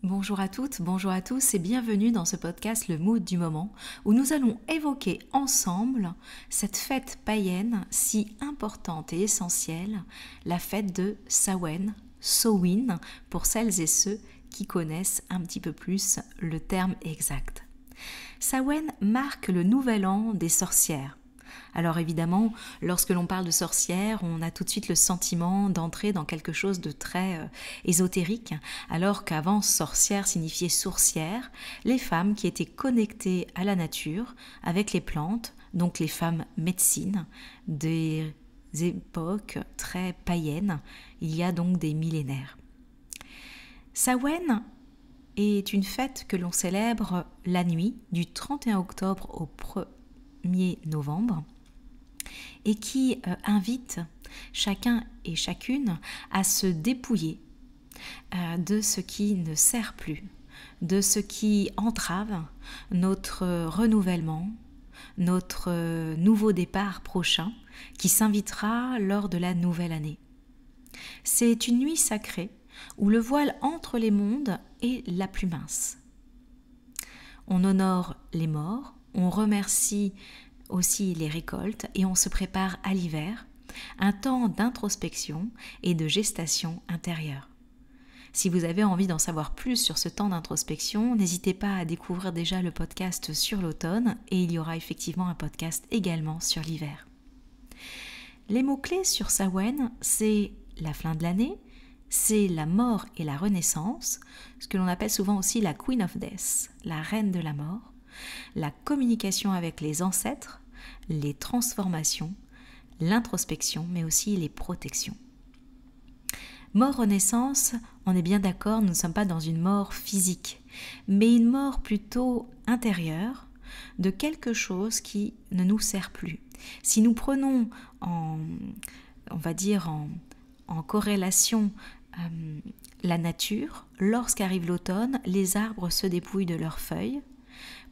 Bonjour à toutes, bonjour à tous et bienvenue dans ce podcast Le Mood du moment où nous allons évoquer ensemble cette fête païenne si importante et essentielle, la fête de Samhain, Samhain pour celles et ceux qui connaissent un petit peu plus le terme exact. Samhain marque le nouvel an des sorcières. Alors évidemment, lorsque l'on parle de sorcière, on a tout de suite le sentiment d'entrer dans quelque chose de très ésotérique, alors qu'avant sorcière signifiait sourcière, les femmes qui étaient connectées à la nature, avec les plantes, donc les femmes médecines, des époques très païennes, il y a donc des millénaires. Samhain est une fête que l'on célèbre la nuit du 31 octobre au 1er novembre, et qui invite chacun et chacune à se dépouiller de ce qui ne sert plus, de ce qui entrave notre renouvellement, notre nouveau départ prochain qui s'invitera lors de la nouvelle année. C'est une nuit sacrée où le voile entre les mondes est la plus mince. On honore les morts, on remercie aussi les récoltes et on se prépare à l'hiver, un temps d'introspection et de gestation intérieure. Si vous avez envie d'en savoir plus sur ce temps d'introspection, n'hésitez pas à découvrir déjà le podcast sur l'automne et il y aura effectivement un podcast également sur l'hiver. Les mots-clés sur Samhain, c'est la fin de l'année, c'est la mort et la renaissance, ce que l'on appelle souvent aussi la Queen of Death, la reine de la mort, la communication avec les ancêtres, les transformations, l'introspection, mais aussi les protections. Mort-renaissance, on est bien d'accord, nous ne sommes pas dans une mort physique, mais une mort plutôt intérieure de quelque chose qui ne nous sert plus. Si nous prenons en corrélation la nature, lorsqu'arrive l'automne, les arbres se dépouillent de leurs feuilles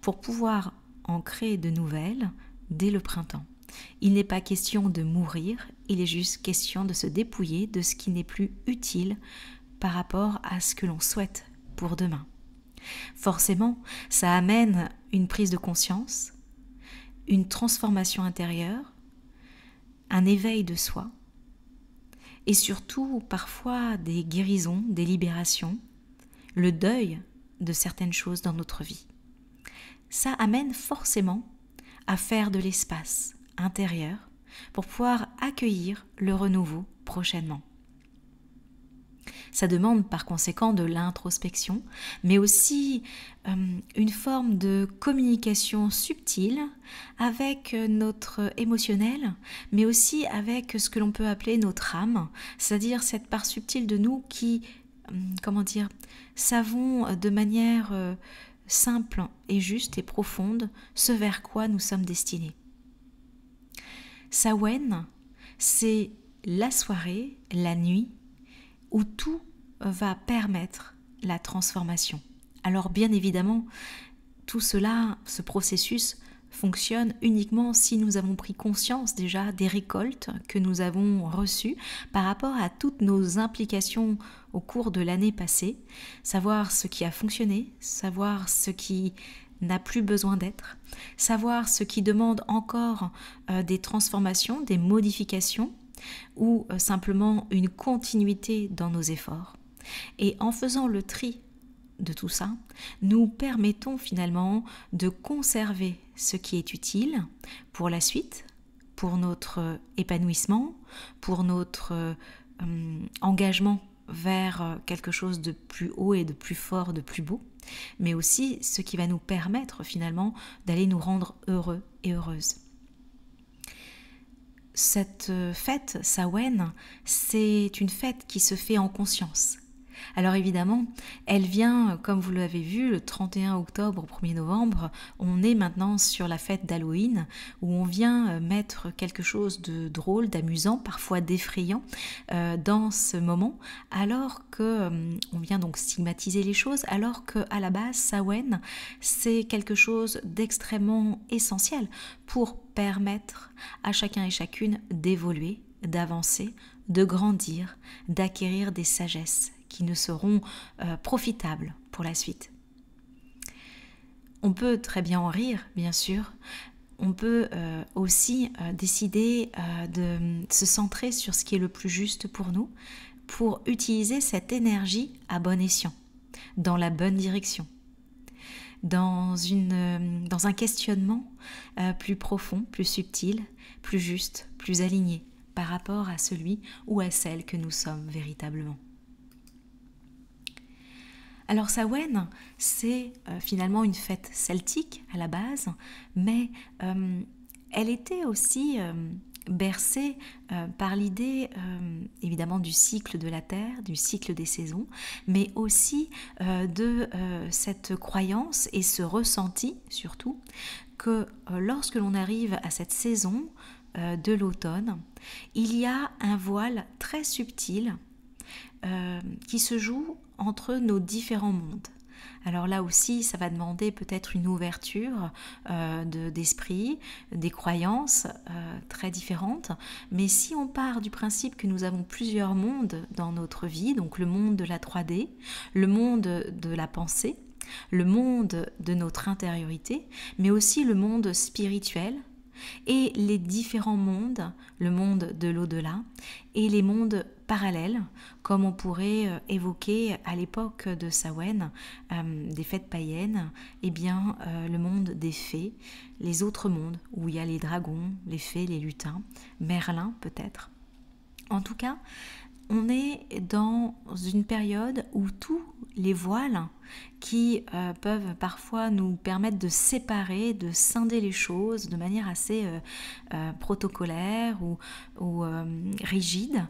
pour pouvoir en créer de nouvelles dès le printemps. Il n'est pas question de mourir, il est juste question de se dépouiller de ce qui n'est plus utile par rapport à ce que l'on souhaite pour demain. Forcément, ça amène une prise de conscience, une transformation intérieure, un éveil de soi et surtout parfois des guérisons, des libérations, le deuil de certaines choses dans notre vie. Ça amène forcément à faire de l'espace intérieur pour pouvoir accueillir le renouveau prochainement. Ça demande par conséquent de l'introspection, mais aussi une forme de communication subtile avec notre émotionnel, mais aussi avec ce que l'on peut appeler notre âme, c'est-à-dire cette part subtile de nous qui, savons de manière simple et juste et profonde ce vers quoi nous sommes destinés. Samhain, c'est la soirée, la nuit, où tout va permettre la transformation. Alors bien évidemment, tout cela, ce processus fonctionne uniquement si nous avons pris conscience déjà des récoltes que nous avons reçues par rapport à toutes nos implications au cours de l'année passée, savoir ce qui a fonctionné, savoir ce qui n'a plus besoin d'être, savoir ce qui demande encore des transformations, des modifications ou simplement une continuité dans nos efforts. Et en faisant le tri de tout ça, nous permettons finalement de conserver ce qui est utile pour la suite, pour notre épanouissement, pour notre engagement vers quelque chose de plus haut et de plus fort, de plus beau, mais aussi ce qui va nous permettre finalement d'aller nous rendre heureux et heureuses. Cette fête, Samhain, c'est une fête qui se fait en conscience. Alors évidemment, elle vient, comme vous l'avez vu, le 31 octobre au 1er novembre, on est maintenant sur la fête d'Halloween, où on vient mettre quelque chose de drôle, d'amusant, parfois d'effrayant dans ce moment, alors que on vient donc stigmatiser les choses, alors qu'à la base, Samhain, c'est quelque chose d'extrêmement essentiel pour permettre à chacun et chacune d'évoluer, d'avancer, de grandir, d'acquérir des sagesses qui ne seront profitables pour la suite. On peut très bien en rire, bien sûr. On peut aussi décider de se centrer sur ce qui est le plus juste pour nous, pour utiliser cette énergie à bon escient, dans la bonne direction, dans un questionnement plus profond, plus subtil, plus juste, plus aligné par rapport à celui ou à celle que nous sommes véritablement. Alors Samhain, c'est finalement une fête celtique à la base, mais elle était aussi bercée par l'idée évidemment du cycle de la Terre, du cycle des saisons, mais aussi de cette croyance et ce ressenti surtout que lorsque l'on arrive à cette saison de l'automne, il y a un voile très subtil qui se joue entre nos différents mondes. Alors là aussi, ça va demander peut-être une ouverture d'esprit, des croyances très différentes. Mais si on part du principe que nous avons plusieurs mondes dans notre vie, donc le monde de la 3D, le monde de la pensée, le monde de notre intériorité, mais aussi le monde spirituel, et les différents mondes, le monde de l'au-delà et les mondes parallèles, comme on pourrait évoquer à l'époque de Samhain, des fêtes païennes, le monde des fées, les autres mondes où il y a les dragons, les fées, les lutins, Merlin peut-être. En tout cas, on est dans une période où tous les voiles qui peuvent parfois nous permettre de séparer, de scinder les choses de manière assez protocolaire ou rigide,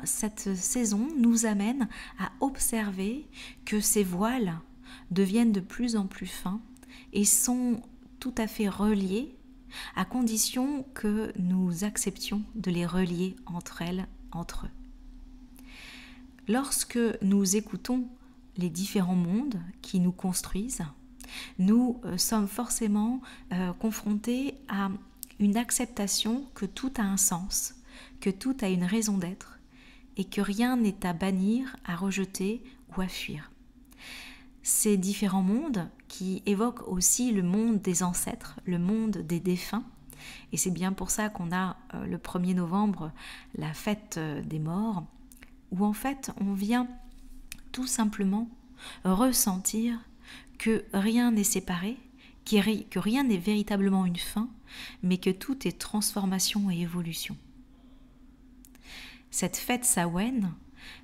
cette saison nous amène à observer que ces voiles deviennent de plus en plus fins et sont tout à fait reliés à condition que nous acceptions de les relier entre elles, entre eux. Lorsque nous écoutons les différents mondes qui nous construisent, nous sommes forcément confrontés à une acceptation que tout a un sens, que tout a une raison d'être et que rien n'est à bannir, à rejeter ou à fuir. Ces différents mondes qui évoquent aussi le monde des ancêtres, le monde des défunts, et c'est bien pour ça qu'on a le 1er novembre la fête des morts, où en fait on vient tout simplement ressentir que rien n'est séparé, que rien n'est véritablement une fin, mais que tout est transformation et évolution. Cette fête Samhain,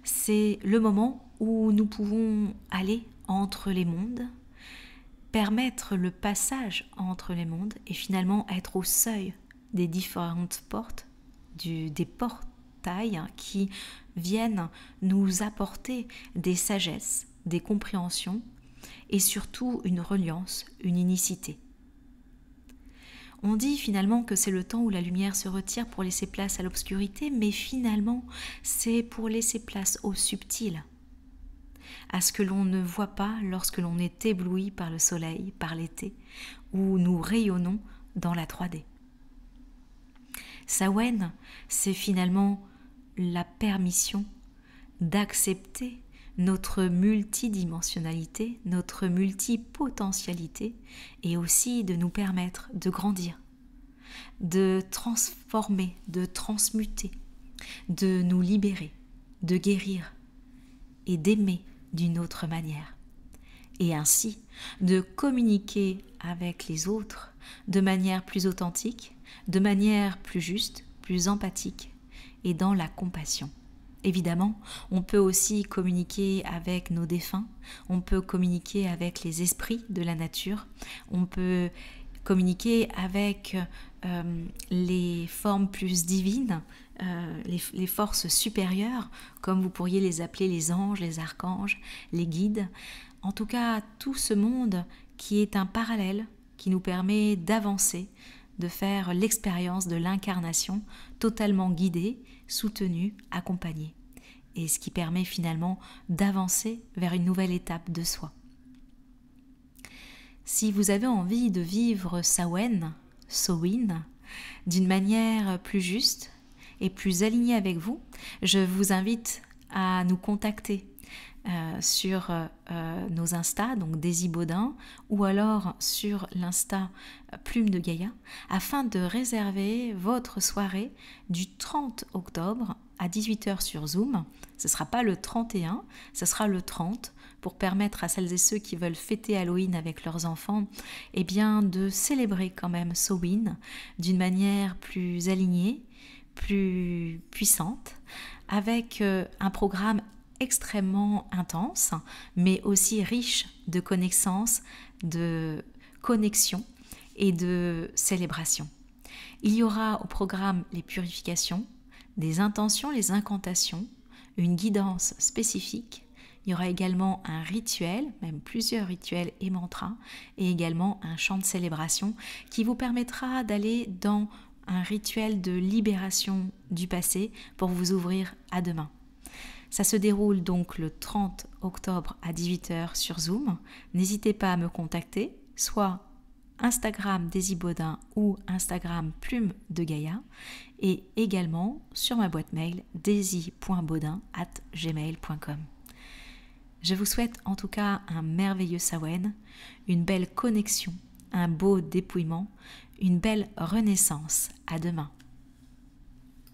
c'est le moment où nous pouvons aller entre les mondes, permettre le passage entre les mondes et finalement être au seuil des différentes portes, des portails qui viennent nous apporter des sagesses, des compréhensions et surtout une reliance, une unicité. On dit finalement que c'est le temps où la lumière se retire pour laisser place à l'obscurité, mais finalement c'est pour laisser place au subtil, à ce que l'on ne voit pas lorsque l'on est ébloui par le soleil, par l'été, où nous rayonnons dans la 3D. Samhain, c'est finalement la permission d'accepter notre multidimensionnalité, notre multipotentialité et aussi de nous permettre de grandir, de transformer, de transmuter, de nous libérer, de guérir et d'aimer d'une autre manière. Et ainsi de communiquer avec les autres de manière plus authentique, de manière plus juste, plus empathique et dans la compassion. Évidemment, on peut aussi communiquer avec nos défunts, on peut communiquer avec les esprits de la nature, on peut communiquer avec les formes plus divines, les forces supérieures, comme vous pourriez les appeler les anges, les archanges, les guides. En tout cas, tout ce monde qui est un parallèle, qui nous permet d'avancer, de faire l'expérience de l'incarnation totalement guidée, soutenue, accompagnée. Et ce qui permet finalement d'avancer vers une nouvelle étape de soi. Si vous avez envie de vivre Samhain, d'une manière plus juste et plus alignée avec vous, je vous invite à nous contacter sur nos Insta, donc Daisy Baudin, ou alors sur l'Insta Plume de Gaïa, afin de réserver votre soirée du 30 octobre à 18h sur Zoom. Ce ne sera pas le 31, ce sera le 30, pour permettre à celles et ceux qui veulent fêter Halloween avec leurs enfants, eh bien, de célébrer quand même Samhain d'une manière plus alignée, plus puissante, avec un programme extrêmement intense, mais aussi riche de connaissances, de connexions et de célébrations. Il y aura au programme les purifications, des intentions, les incantations, une guidance spécifique. Il y aura également un rituel, même plusieurs rituels et mantras, et également un chant de célébration qui vous permettra d'aller dans un rituel de libération du passé pour vous ouvrir à demain. Ça se déroule donc le 30 octobre à 18h sur Zoom. N'hésitez pas à me contacter, soit Instagram Daisy Baudin ou Instagram Plume de Gaïa, et également sur ma boîte mail daisy.baudin@gmail.com. Je vous souhaite en tout cas un merveilleux Samhain, une belle connexion, un beau dépouillement, une belle renaissance. À demain.